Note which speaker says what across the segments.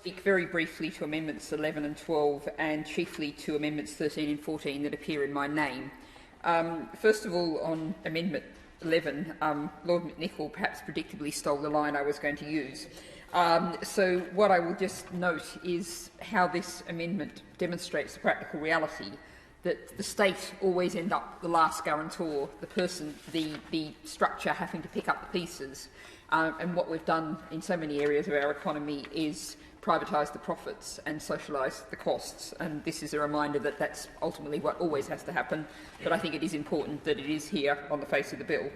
Speaker 1: speak very briefly to Amendments 11 and 12 and chiefly to Amendments 13 and 14 that appear in my name. First of all, on Amendment 11, Lord McNichol perhaps predictably stole the line I was going to use. So what I will just note is how this amendment demonstrates the practical reality that the state always end up the last guarantor, the person, the structure having to pick up the pieces. And what we've done in so many areas of our economy is privatise the profits and socialise the costs. And this is a reminder that that's ultimately what always has to happen. But I think it is important that it is here on the face of the bill.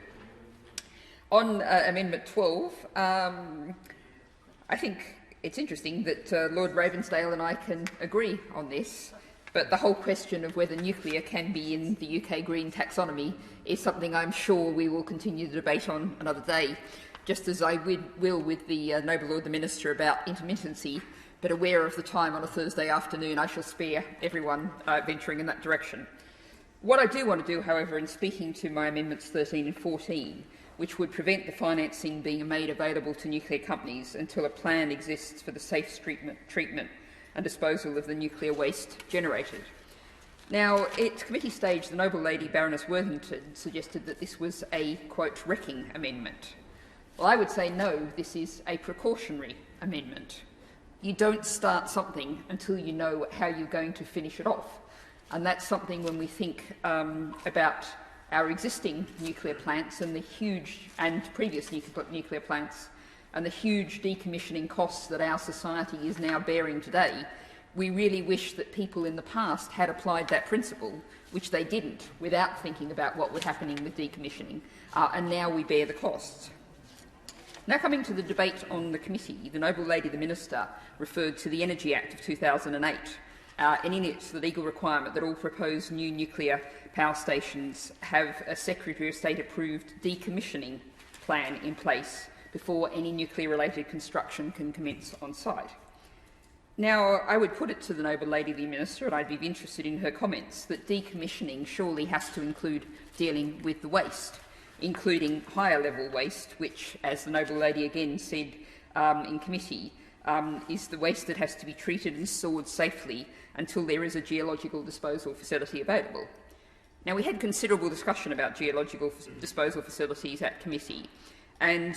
Speaker 1: On Amendment 12, I think it's interesting that Lord Ravensdale and I can agree on this, but the whole question of whether nuclear can be in the UK green taxonomy is something I'm sure we will continue to debate on another day, just as I will with the Noble Lord the Minister about intermittency, but aware of the time on a Thursday afternoon, I shall spare everyone venturing in that direction. What I do want to do, however, in speaking to my Amendments 13 and 14, which would prevent the financing being made available to nuclear companies until a plan exists for the safe treatment and disposal of the nuclear waste generated. Now, at committee stage, the Noble Lady Baroness Worthington suggested that this was a, quote, wrecking amendment. Well, I would say no, this is a precautionary amendment. You don't start something until you know how you're going to finish it off. And that's something when we think about our existing nuclear plants and the huge, and previous nuclear plants, and the huge decommissioning costs that our society is now bearing today, we really wish that people in the past had applied that principle, which they didn't, without thinking about what was happening with decommissioning, and now we bear the costs. Now coming to the debate on the committee, the Noble Lady the Minister referred to the Energy Act of 2008, and in it the legal requirement that all proposed new nuclear power stations have a Secretary of State approved decommissioning plan in place before any nuclear-related construction can commence on site. Now, I would put it to the Noble Lady the Minister, and I'd be interested in her comments, that decommissioning surely has to include dealing with the waste, including higher-level waste, which, as the Noble Lady again said in committee, is the waste that has to be treated and stored safely until there is a geological disposal facility available. Now, we had considerable discussion about geological disposal facilities at committee, and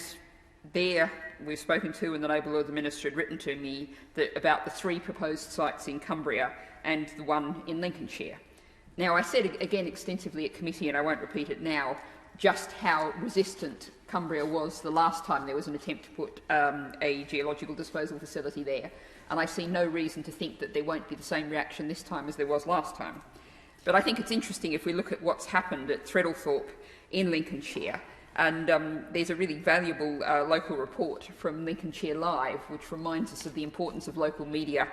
Speaker 1: there we've spoken to, and the Noble Lord the Minister had written to me that about the 3 proposed sites in Cumbria and the one in Lincolnshire. Now, I said again extensively at committee, and I won't repeat it now, just how resistant Cumbria was the last time there was an attempt to put a geological disposal facility there, and I see no reason to think that there won't be the same reaction this time as there was last time. But I think it's interesting if we look at what's happened at Threadlethorpe in Lincolnshire, and there's a really valuable local report from Lincolnshire Live which reminds us of the importance of local media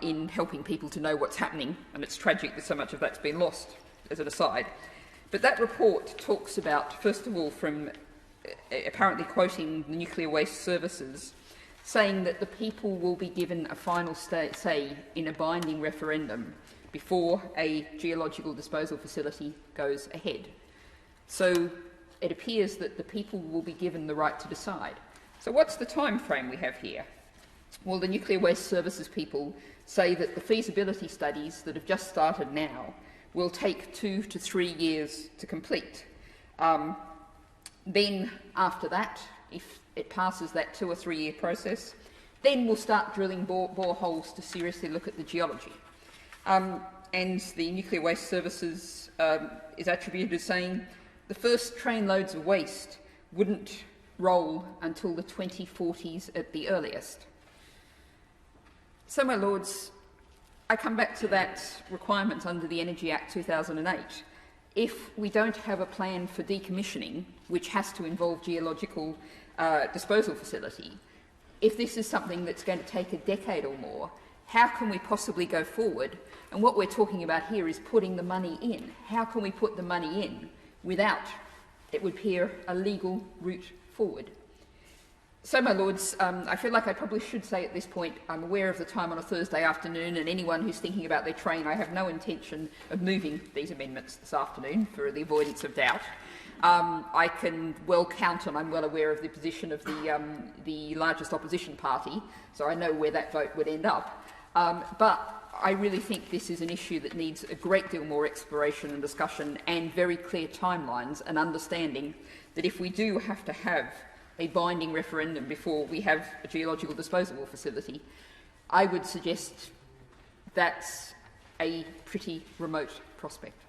Speaker 1: in helping people to know what's happening, and it's tragic that so much of that's been lost, as an aside. But that report talks about, first of all, from apparently quoting the Nuclear Waste Services, saying that the people will be given a final say in a binding referendum before a geological disposal facility goes ahead. So it appears that the people will be given the right to decide. So what's the time frame we have here? Well, the Nuclear Waste Services people say that the feasibility studies that have just started now will take 2 to 3 years to complete. Then, after that, if it passes that 2 or 3 year process, then we'll start drilling boreholes to seriously look at the geology. And the Nuclear Waste Services is attributed as saying the first trainloads of waste wouldn't roll until the 2040s at the earliest. So, my Lords, I come back to that requirement under the Energy Act 2008. If we don't have a plan for decommissioning, which has to involve geological disposal facility, if this is something that's going to take a decade or more, how can we possibly go forward? And what we're talking about here is putting the money in. How can we put the money in without, it would appear, a legal route forward? So, my Lords, I feel like I probably should say at this point, I'm aware of the time on a Thursday afternoon, and anyone who's thinking about their train, I have no intention of moving these amendments this afternoon for the avoidance of doubt. I can well count on, I'm well aware of the position of the largest opposition party, so I know where that vote would end up. But I really think this is an issue that needs a great deal more exploration and discussion and very clear timelines and understanding that if we do have to have a binding referendum before we have a geological disposal facility, I would suggest that's a pretty remote prospect.